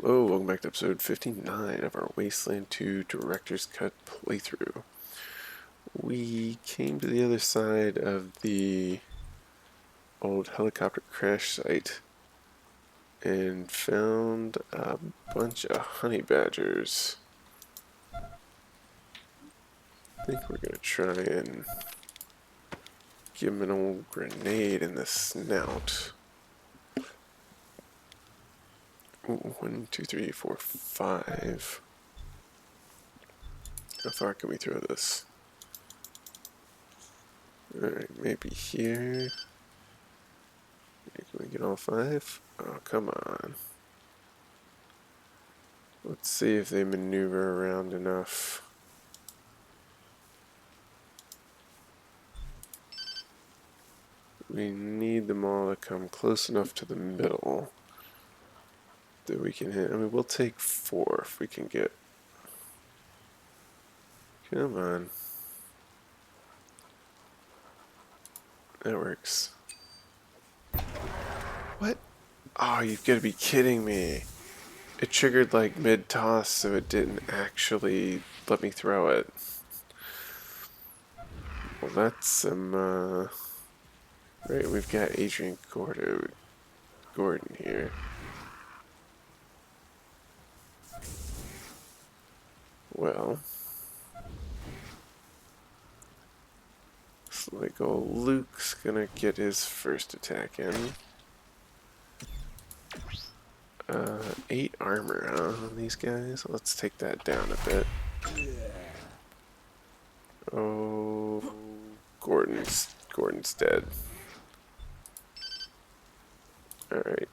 Hello, welcome back to episode 59 of our Wasteland 2 Director's Cut playthrough. We came to the other side of the old helicopter crash site and found a bunch of honey badgers. I think we're going to try and give them an old grenade in the snout. Ooh, 1, 2, 3, 4, 5. How far can we throw this? Alright, maybe here. Can we get all 5? Oh, come on. Let's see if they maneuver around enough. We need them all to come close enough to the middle that we can hit. I mean, we'll take 4 if we can get. Come on. That works. What? Oh, you've got to be kidding me. It triggered like mid-toss, so it didn't actually let me throw it. Well, that's some, Right, we've got Adrian Gordon here. Well, looks like old Luke's gonna get his first attack in. 8 armor on these guys. Let's take that down a bit. Oh, Gordon's dead. Alright.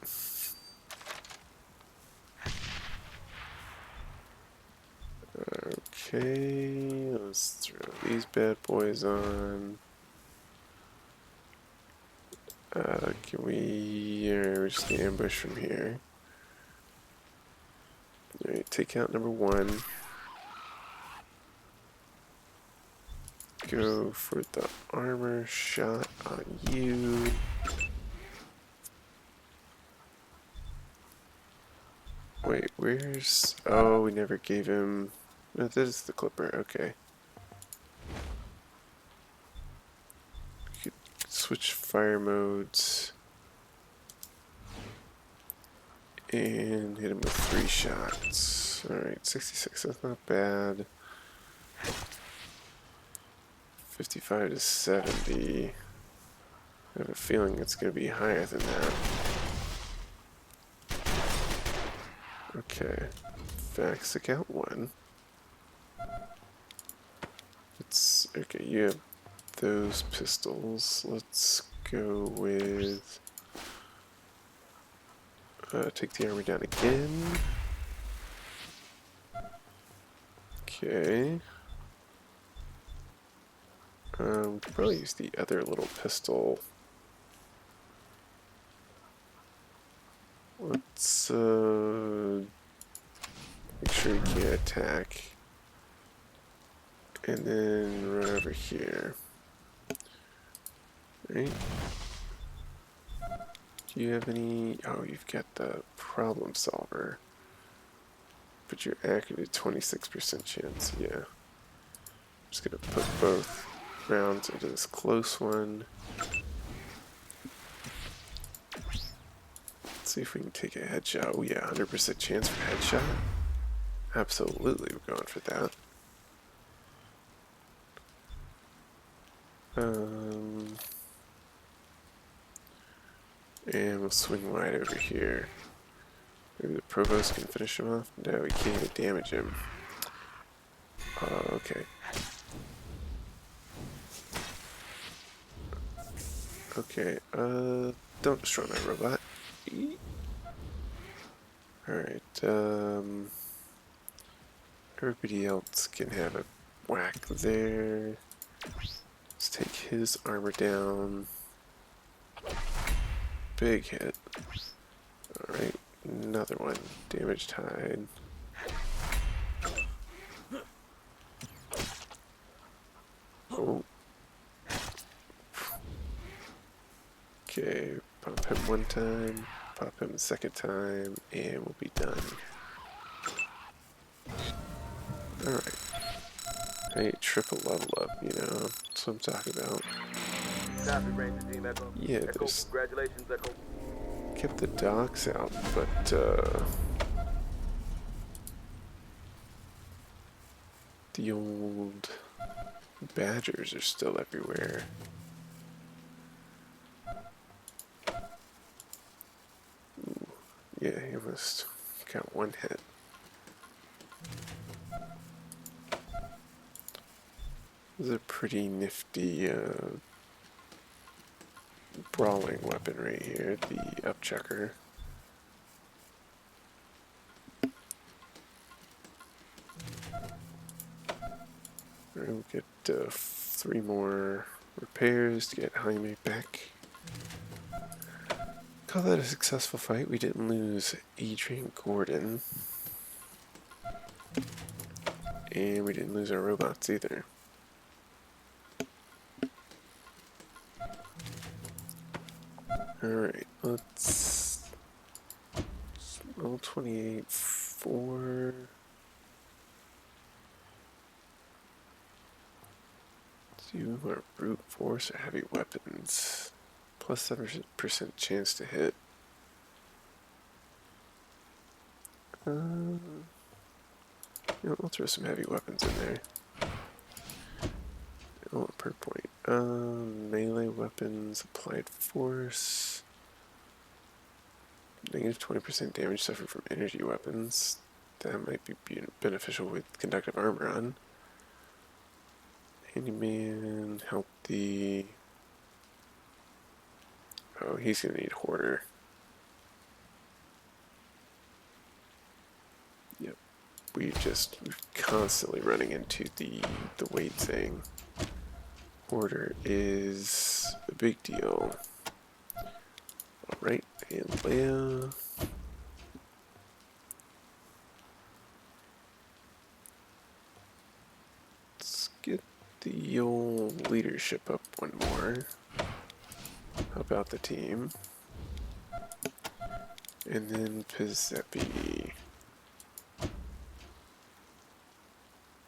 Okay, let's throw these bad boys on. Can we... we're just gonna ambush from here. Alright, take out number 1. Go for the armor shot on you. Wait, where's... Oh, we never gave him... No, this is the clipper, okay. Switch fire modes. And hit him with 3 shots. Alright, 66, that's not bad. 55 to 70. I have a feeling it's going to be higher than that. Okay. Fax account 1. It's okay, you have those pistols. Let's go with take the armor down again. Okay. Could probably use the other little pistol. Let's make sure you can't attack. And then run over here. Right? Do you have any... Oh, you've got the problem solver. But you're accurate at 26% chance, yeah. I'm just gonna put both rounds into this close one. Let's see if we can take a headshot. Oh yeah, 100% chance for headshot. Absolutely, we're going for that. And we'll swing wide over here. Maybe the provost can finish him off. No, we can't even damage him. Okay. Okay, don't destroy my robot. Alright, everybody else can have a whack there. Let's take his armor down. Big hit. Alright, another one. Damaged hide. Oh. Okay, pop him 1 time, pop him the 2nd time, and we'll be done. Alright. Hey, triple level up, you know, that's what I'm talking about. Copy, Ranger Team Echo. Yeah, Echo, there's congratulations, Echo. kept the docks out, but the old badgers are still everywhere. Ooh, yeah, he almost got one hit. This is a pretty nifty brawling weapon right here, the upchucker. Alright, we'll get 3 more repairs to get Jaime back. Call that a successful fight. We didn't lose Adrian Gordon. And we didn't lose our robots either. Alright, let's... Level 28, 4... Do our brute force or heavy weapons. Plus 7% chance to hit. You know, I'll throw some heavy weapons in there. Oh, a perk point. Melee weapons, applied force. Negative 20% damage suffered from energy weapons. That might be beneficial with conductive armor on. Handyman, help the... Oh, he's gonna need Hoarder. Yep. We're constantly running into the weight thing. Hoarder is a big deal. Alright, and Leia. Let's get the old leadership up one more. How about the team? And then Pizepi.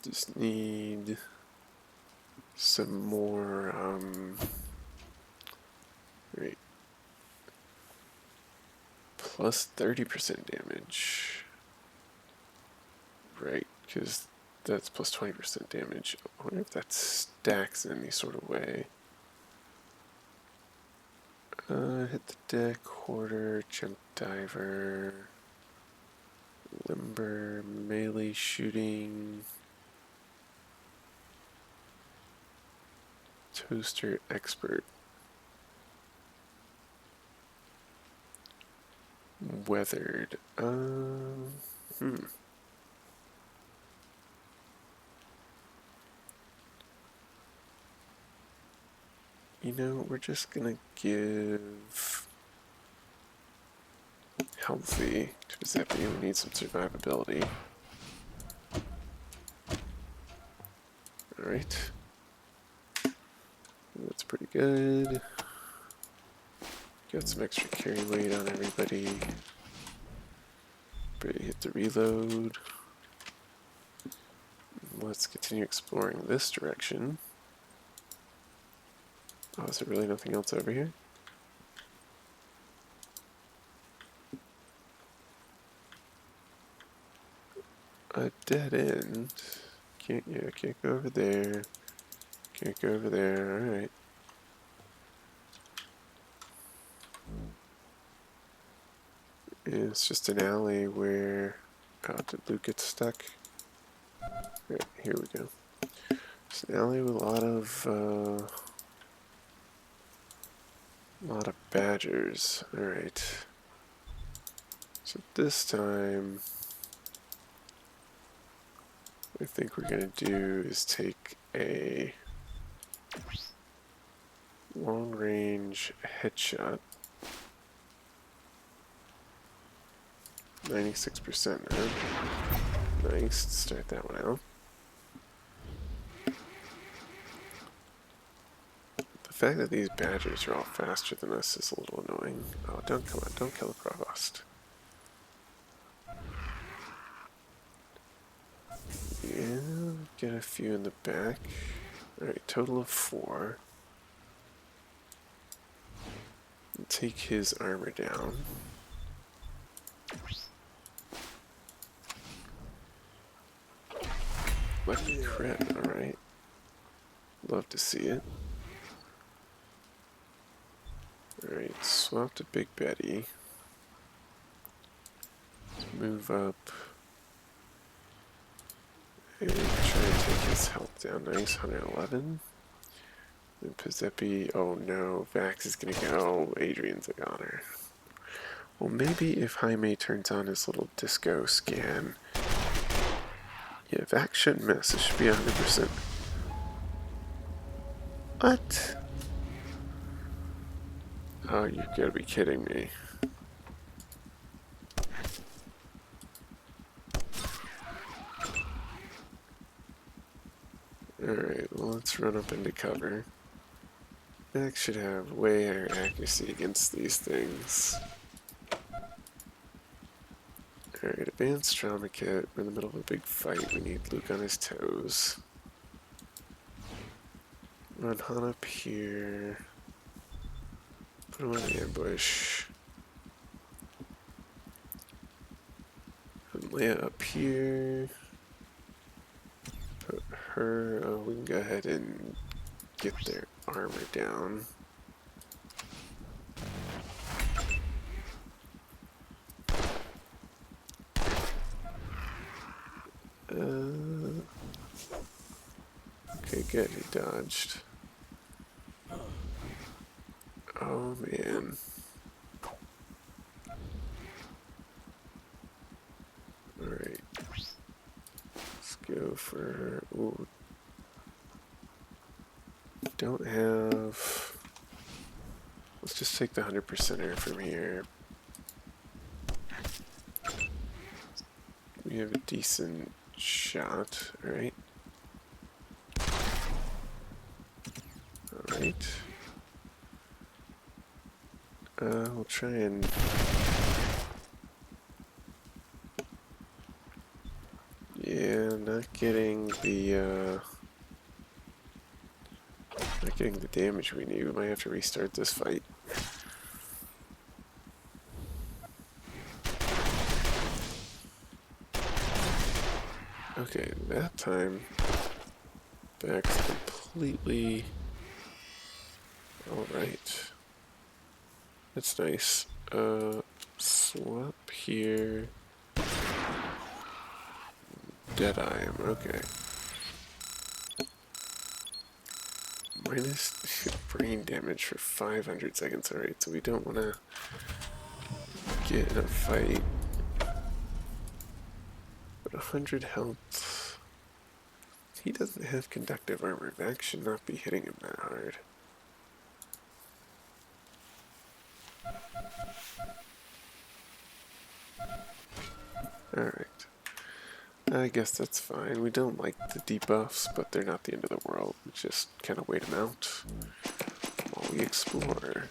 Just need some more, right. Plus 30% damage. Right, because that's plus 20% damage. I wonder if that stacks in any sort of way. Hit the deck, Hoarder, Jump Diver, Limber, Melee Shooting, Toaster Expert, Weathered. You know, we're just gonna give Healthy to Giuseppe. We need some survivability. Alright. That's pretty good. Got some extra carry weight on everybody. Ready, hit the reload. Let's continue exploring this direction. Oh, is there really nothing else over here? A dead end. Can't go over there. Can't go over there. Alright. It's just an alley where... Oh, did Luke get stuck? Right, here we go. It's an alley with a lot of badgers. Alright. So this time, what I think we're gonna do is take a long range headshot. 96%, huh? Nice, let's start that one out. The fact that these badgers are all faster than us is a little annoying. Oh, don't come on, don't kill the provost. Yeah, get a few in the back. Alright, total of 4. Take his armor down. Lucky crit, alright. Love to see it. Alright, swap to Big Betty. Let's move up. And try and take his health down. Nice, 111. And Pizzepi, oh no, Vax is gonna go. Adrian's a goner. Well, maybe if Jaime turns on his little disco scan. Yeah, Vax shouldn't miss. It should be 100%. What? Oh, you gotta be kidding me. Alright, well, let's run up into cover. Vax should have way higher accuracy against these things. Alright, advanced trauma kit. We're in the middle of a big fight. We need Luke on his toes. Run Han up here. Put him in the ambush. Put Leia up here. Put her. Oh, we can go ahead and get their armor down. Okay, good. He dodged. Oh man. Alright. Let's go for. Ooh. Don't have. Let's just take the 100%er from here. We have a decent shot, right? Alright. We'll try and. Yeah, not getting the damage we need. We might have to restart this fight. Okay, that time Back's completely alright. That's nice. Swap here. Dead I am, okay. Minus brain damage for 500 seconds, alright, so we don't want to get in a fight. But 100 health. He doesn't have conductive armor. Vax should not be hitting him that hard. Alright. I guess that's fine. We don't like the debuffs, but they're not the end of the world. We just kind of wait them out while we explore.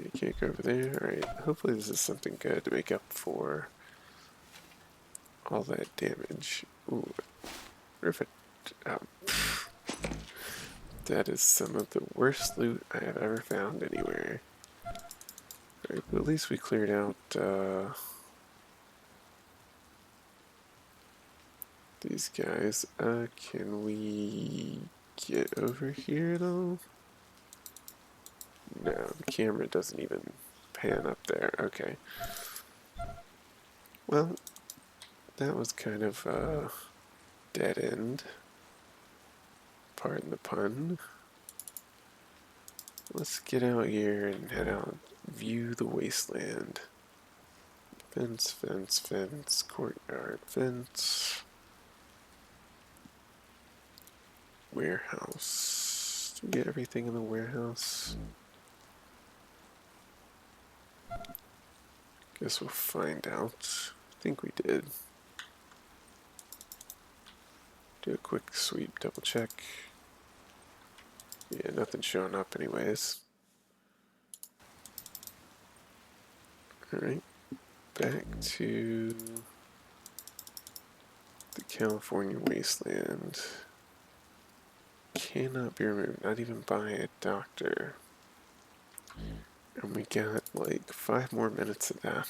You can't go over there. Alright, hopefully this is something good to make up for all that damage. Ooh, perfect. That is some of the worst loot I have ever found anywhere. Alright, but at least we cleared out these guys. Can we get over here though? No, the camera doesn't even pan up there. Okay. Well, that was kind of a dead end. Pardon the pun. Let's get out here and head out. View the wasteland. Fence, fence, fence, courtyard, fence. Warehouse. Did we get everything in the warehouse? Guess we'll find out. I think we did. Do a quick sweep, double check. Yeah, nothing's showing up anyways. Alright, back to the California Wasteland. Cannot be removed, not even by a doctor. And we got like 5 more minutes of that.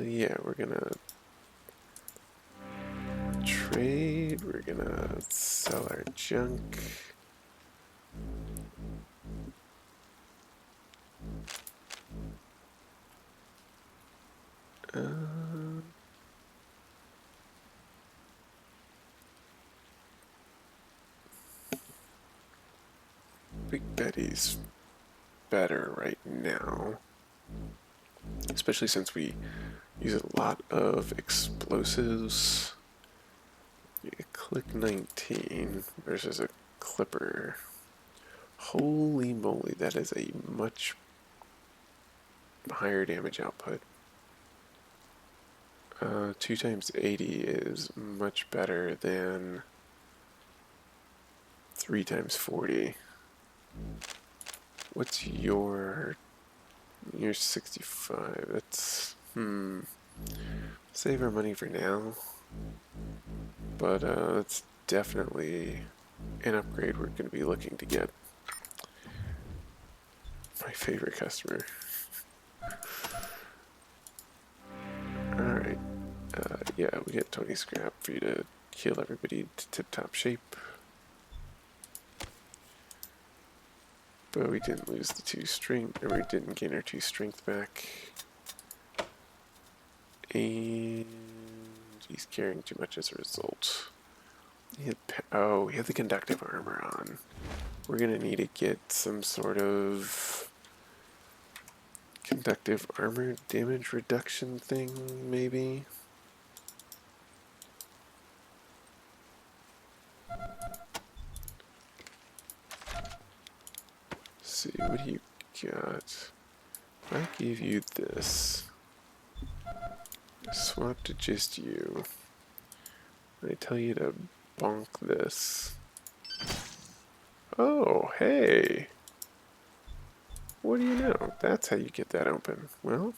Yeah, we're gonna trade, we're gonna sell our junk. Big Betty's better right now, especially since we use a lot of explosives. Yeah, click 19 versus a clipper. Holy moly, that is a much higher damage output. 2 times 80 is much better than 3 times 40. What's your... You're 65. That's... Save our money for now. But it's definitely an upgrade we're going to be looking to get. My favorite customer. Alright. Yeah, we get 20 scrap for you to heal everybody to tip-top shape. But we didn't lose the 2 strength, or we didn't gain our 2 strength back. And he's carrying too much as a result. Oh, we have the conductive armor on. We're gonna need to get some sort of conductive armor damage reduction thing, maybe? Let's see, what do you got? If I give you this, swap to just you, I tell you to bonk this. Oh, hey! What do you know? That's how you get that open. Well,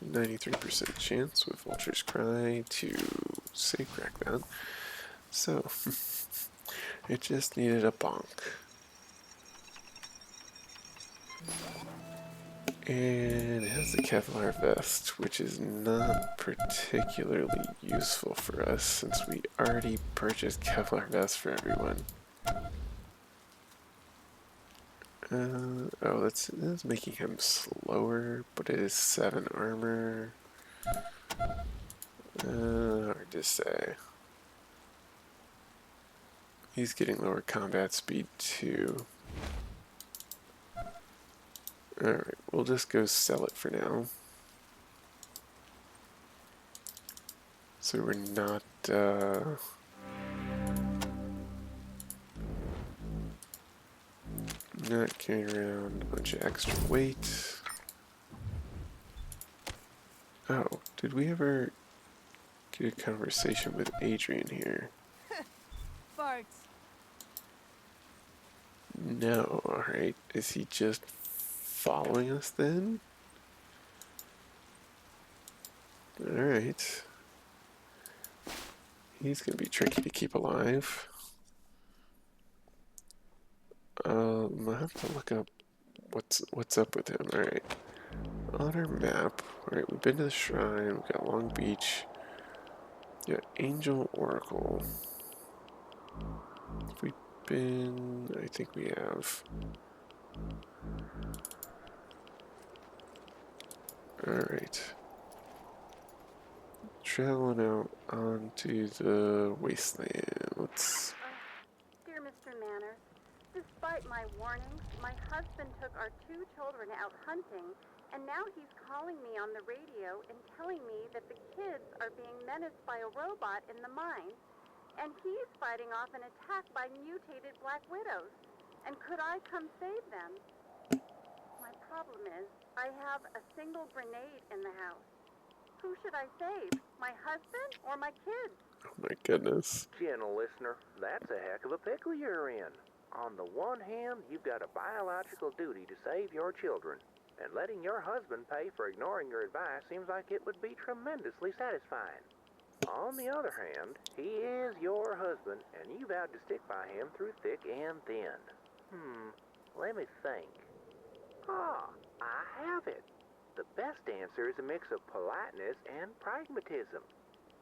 93% chance with Vulture's Cry to safe crack that. So, it just needed a bonk. And it has the Kevlar vest, which is not particularly useful for us since we already purchased Kevlar vests for everyone. Oh, that's making him slower, but it is 7 armor. Hard to say. He's getting lower combat speed too. Alright, we'll just go sell it for now. So we're not, not carrying around a bunch of extra weight. Oh, did we ever get a conversation with Adrian here? Farts. No, alright. Is he just following us then? Alright. He's gonna be tricky to keep alive. I'll have to look up what's up with him. Alright. On our map, alright, we've been to the shrine, we've got Long Beach. Yeah, Angel Oracle. Have we been? I think we have. Alright. Traveling out onto the wasteland. Let's... Dear Mr. Manners, despite my warnings, my husband took our 2 children out hunting, and now he's calling me on the radio and telling me that the kids are being menaced by a robot in the mine, and he's fighting off an attack by mutated black widows. And could I come save them? My problem is, I have a single grenade in the house. Who should I save? My husband or my kids? Oh my goodness. Gentle listener, that's a heck of a pickle you're in. On the one hand, you've got a biological duty to save your children, and letting your husband pay for ignoring your advice seems like it would be tremendously satisfying. On the other hand, he is your husband, and you vowed to stick by him through thick and thin. Let me think. I have it. The best answer is a mix of politeness and pragmatism.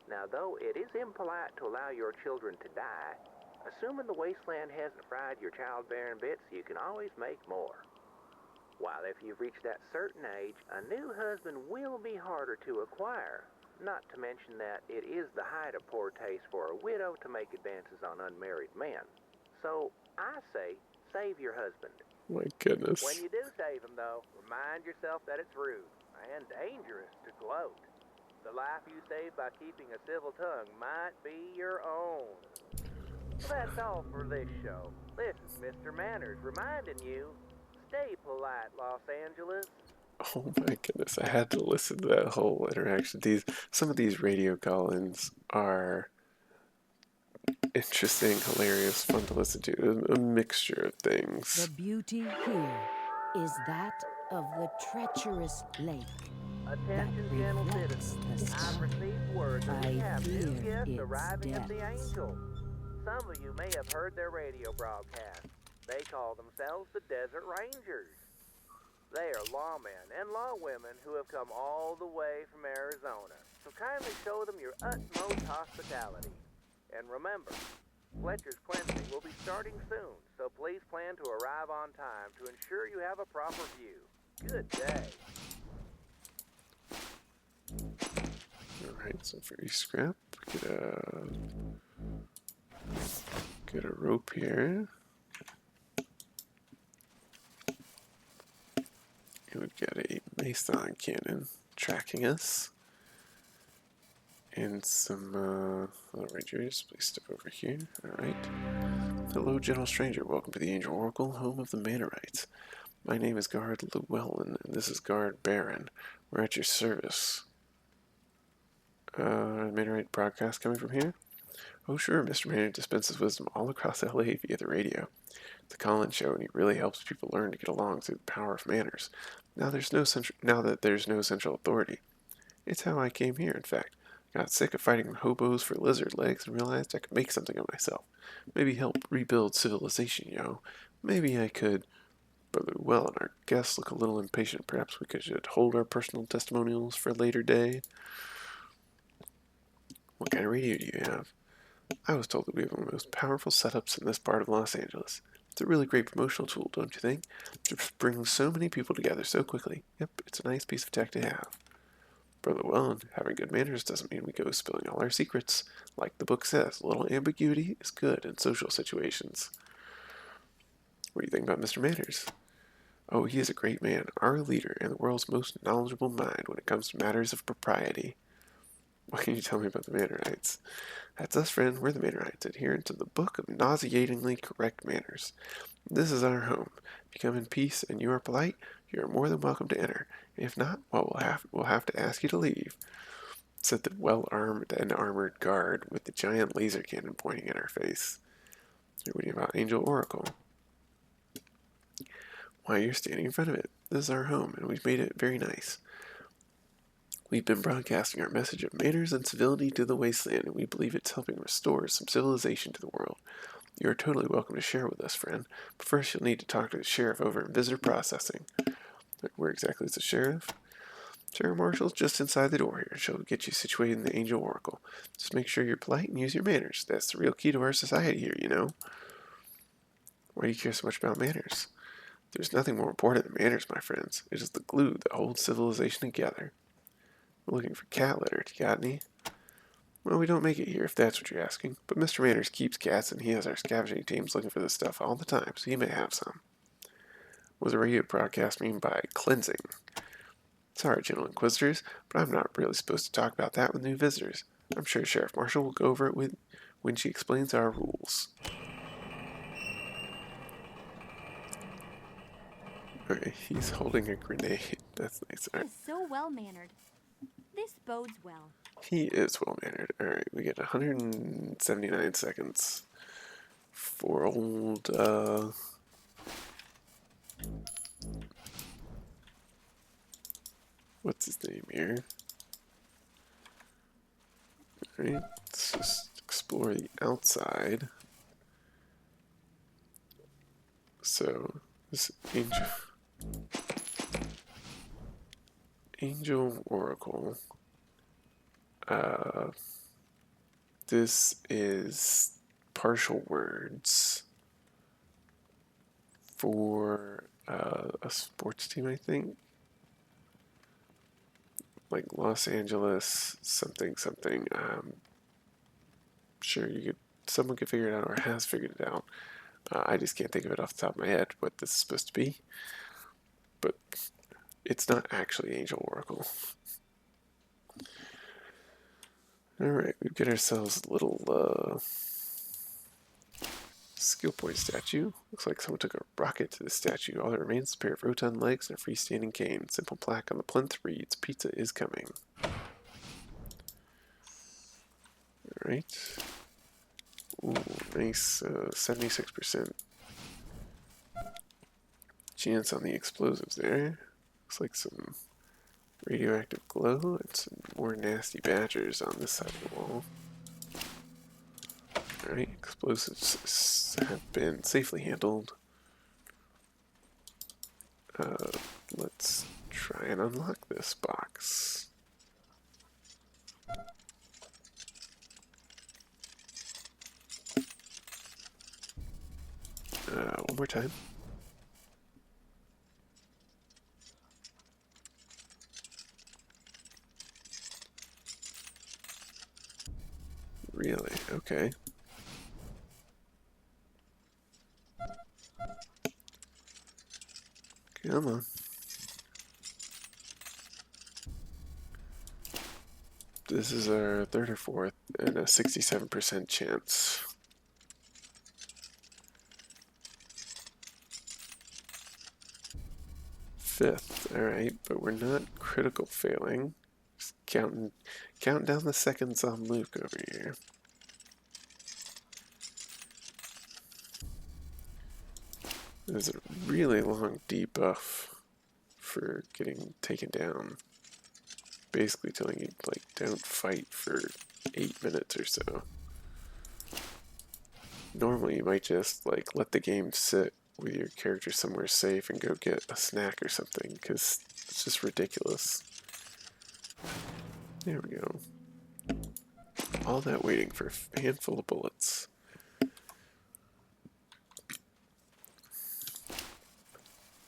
Now, though it is impolite to allow your children to die, assuming the wasteland hasn't fried your childbearing bits, you can always make more. While if you've reached that certain age, a new husband will be harder to acquire, not to mention that it is the height of poor taste for a widow to make advances on unmarried men. So, I say, save your husband. My goodness. When you do save him, though, remind yourself that it's rude and dangerous to gloat. The life you save by keeping a civil tongue might be your own. Well, that's all for this show. This is Mr. Manners reminding you, stay polite, Los Angeles. Oh my goodness, I had to listen to that whole interaction. Some of these radio call-ins are interesting, hilarious, fun to listen to. A mixture of things. The beauty here is that of the treacherous lake. Attention, That gentle reflects citizens. the I've sun. received word that we I have new fear guests its arriving at the depths. Angel. Some of you may have heard their radio broadcast. They call themselves the Desert Rangers. They are lawmen and lawwomen who have come all the way from Arizona. So kindly show them your utmost hospitality. And remember, Fletcher's cleansing will be starting soon, so please plan to arrive on time to ensure you have a proper view. Good day. Alright, so for each scrap, get a rope here. And we've got a Mason cannon tracking us. And some Rangers. Please step over here. Alright. Hello, gentle stranger. Welcome to the Angel Oracle, home of the Mannerites. My name is Guard Llewellyn, and this is Guard Baron. We're at your service. Mannerite broadcast coming from here? Oh sure, Mr. Manneret dispenses wisdom all across LA via the radio. It's a call-in show, and he really helps people learn to get along through the power of manners. Now that there's no central authority. It's how I came here, in fact. Got sick of fighting hobos for lizard legs and realized I could make something of myself. Maybe help rebuild civilization, yo. Maybe I could. Brother Llewellyn, our guests look a little impatient. Perhaps we should hold our personal testimonials for a later day. What kind of radio do you have? I was told that we have one of the most powerful setups in this part of Los Angeles. It's a really great promotional tool, don't you think? It brings so many people together so quickly. Yep, it's a nice piece of tech to have. Brother Llewellyn, having good manners doesn't mean we go spilling all our secrets. Like the book says, a little ambiguity is good in social situations. What do you think about Mr. Manners? Oh, he is a great man, our leader, and the world's most knowledgeable mind when it comes to matters of propriety. What can you tell me about the Mannerites? That's us, friend. We're the Mannerites, adherent to the book of nauseatingly correct manners. This is our home. If you come in peace and you are polite, you are more than welcome to enter. If not, well, we'll have to ask you to leave," said the well-armed and armored guard with the giant laser cannon pointing at our face. You're reading about Angel Oracle. Why, you're standing in front of it. This is our home, and we've made it very nice. We've been broadcasting our message of manners and civility to the wasteland, and we believe it's helping restore some civilization to the world. You are totally welcome to share with us, friend, but first you'll need to talk to the sheriff over in visitor processing. Where exactly is the sheriff? Sheriff Marshal's just inside the door here. She'll get you situated in the Angel Oracle. Just make sure you're polite and use your manners. That's the real key to our society here, you know. Why do you care so much about manners? There's nothing more important than manners, my friends. It is the glue that holds civilization together. We're looking for cat litter. Do you got any? Well, we don't make it here, if that's what you're asking. But Mr. Manners keeps cats, and he has our scavenging teams looking for this stuff all the time, so he may have some. What does a radio broadcast mean by cleansing? Sorry, gentle inquisitors, but I'm not really supposed to talk about that with new visitors. I'm sure Sheriff Marshall will go over it when she explains our rules. Okay, he's holding a grenade. That's nice. All right. Is so well mannered. This bodes well. He is well-mannered. Alright, we get 179 seconds for old, what's his name here? Alright, let's just explore the outside. So, this Angel Oracle. This is partial words for a sports team, I think. Like Los Angeles something something. Sure, someone could figure it out or has figured it out. I just can't think of it off the top of my head what this is supposed to be. But it's not actually Angel Oracle. Alright, we get ourselves a little skill point statue. Looks like someone took a rocket to the statue. All that remains is a pair of rotund legs and a freestanding cane. Simple plaque on the plinth reads, "Pizza is coming." Alright. Ooh, nice 76% chance on the explosives there. Looks like some radioactive glow and some more nasty badgers on this side of the wall. Alright, explosives have been safely handled. Let's try and unlock this box. One more time. Really? Okay. Come on. This is our third or fourth, and a 67% chance. Fifth, alright, but we're not critical failing. Just counting down the seconds on Luke over here. There's a really long debuff for getting taken down. Basically telling you, like, don't fight for 8 minutes or so. Normally you might just, like, let the game sit with your character somewhere safe and go get a snack or something, because it's just ridiculous. There we go. All that waiting for a handful of bullets.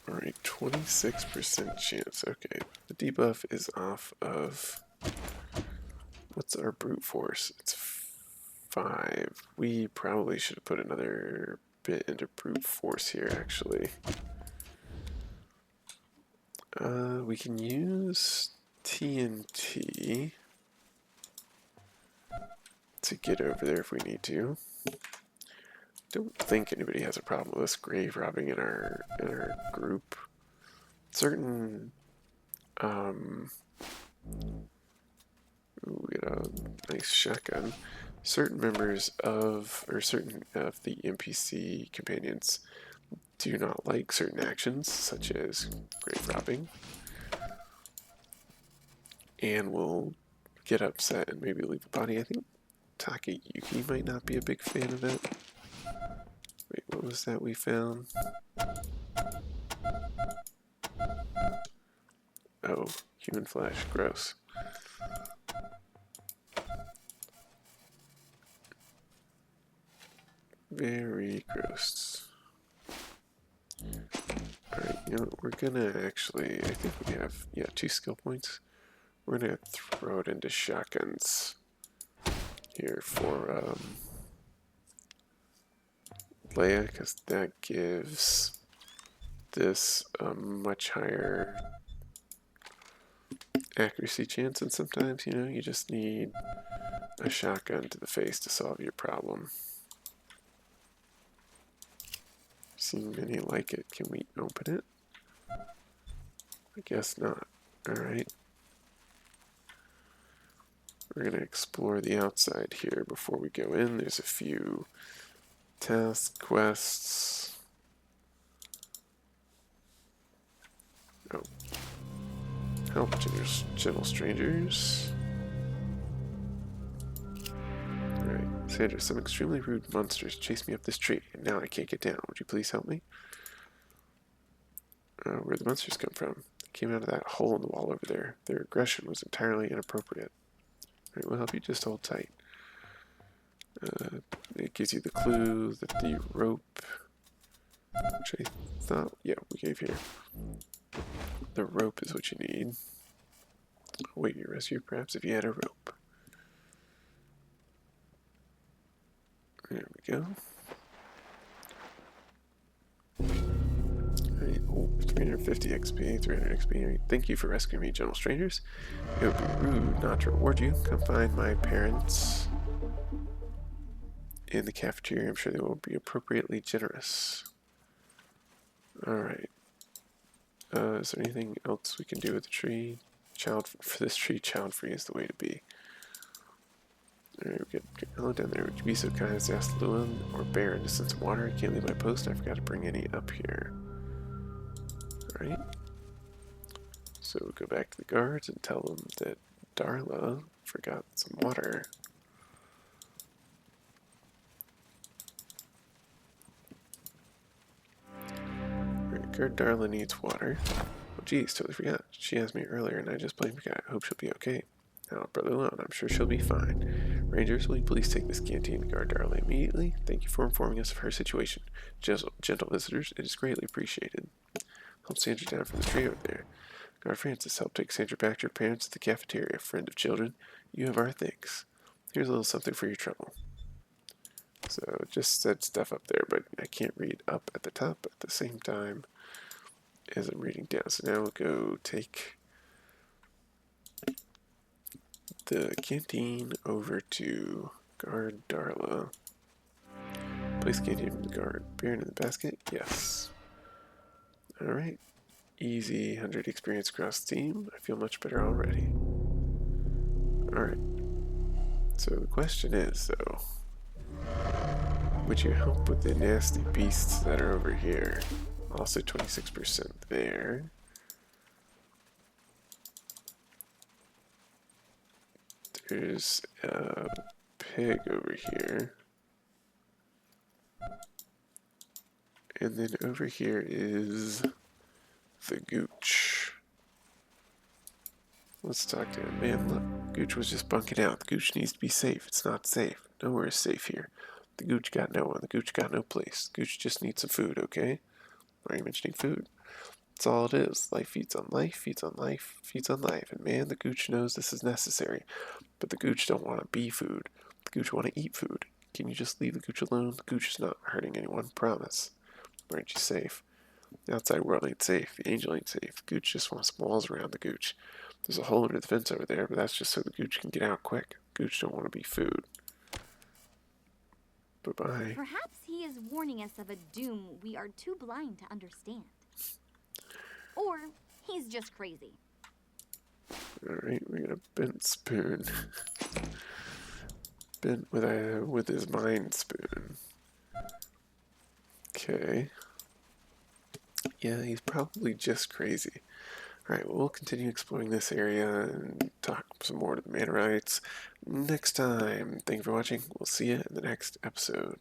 Alright, 26% chance. Okay, the debuff is off of... What's our brute force? It's 5. We probably should have put another bit into brute force here, actually. We can use TNT to get over there if we need to. Don't think anybody has a problem with us grave robbing in our group. Certain we get a nice shotgun. Certain members of, or certain of the NPC companions do not like certain actions, such as grave robbing, and will get upset and maybe leave a body. I think Takayuki might not be a big fan of it. Wait, what was that we found? Oh, human flesh. Gross. Very gross. Alright, you know what, we're gonna actually, I think we have, yeah, 2 skill points. We're gonna throw it into shotguns here for Leia, because that gives this a much higher accuracy chance, and sometimes, you know, you just need a shotgun to the face to solve your problem. Seen many like it. Can we open it? I guess not. Alright. We're going to explore the outside here before we go in. There's a few task quests. Oh. Help gentle strangers. Alright, Sandra, some extremely rude monsters chased me up this tree, and now I can't get down. Would you please help me? Where'd the monsters come from? They came out of that hole in the wall over there. Their aggression was entirely inappropriate. Alright, we'll help you, just hold tight. It gives you the clue that the rope, which I thought, yeah, we gave here. The rope is what you need. Wait your rescue, perhaps, if you had a rope. There we go. Alright, oh, 350 XP, 300 XP. Thank you for rescuing me, gentle strangers. It would be rude not to reward you. Come find my parents in the cafeteria. I'm sure they will be appropriately generous. Alright. Is there anything else we can do with the tree? For this tree, child free is the way to be. Alright, we get hello down there. Would you be so kind as to ask Lewin or Baron to send some water? I can't leave my post. I forgot to bring any up here. Alright. So we'll go back to the guards and tell them that Darla forgot some water. Alright, guard Darla needs water. Oh geez, totally forgot. She asked me earlier and I just plain forgot. I hope she'll be okay. Now, Brother Lone, I'm sure she'll be fine. Rangers, will you please take this canteen to guard Darla immediately? Thank you for informing us of her situation. Gentle visitors, it is greatly appreciated. Help Sandra down from the tree over there. Guard Francis, help take Sandra back to your parents at the cafeteria. Friend of children, you have our thanks. Here's a little something for your trouble. So it just said stuff up there, but I can't read up at the top at the same time as I'm reading down. So now we'll go take the canteen over to guard Darla. Place canteen from the guard. Baron in the basket? Yes. Alright. Easy 100 experience across the team. I feel much better already. Alright. So the question is, though, would you help with the nasty beasts that are over here? Also 26% there. There's a pig over here. And then over here is the Gooch. Let's talk to him. Man, look, Gooch was just bunking out. The Gooch needs to be safe. It's not safe. Nowhere is safe here. The Gooch got no one. The Gooch got no place. The Gooch just needs some food, okay? Why are you mentioning food? That's all it is. Life feeds on life, feeds on life, feeds on life. And man, the Gooch knows this is necessary. But the Gooch don't want to be food. The Gooch want to eat food. Can you just leave the Gooch alone? The Gooch is not hurting anyone, promise. Aren't you safe? The outside world ain't safe. The angel ain't safe. The Gooch just wants walls around the Gooch. There's a hole under the fence over there, but that's just so the Gooch can get out quick. The Gooch don't want to be food. Bye-bye. Perhaps he is warning us of a doom we are too blind to understand. Or he's just crazy. Alright, we got a bent spoon. Bent with his mind spoon. Okay. Yeah, he's probably just crazy. Alright, well, we'll continue exploring this area and talk some more to the Mannerites next time. Thank you for watching. We'll see you in the next episode.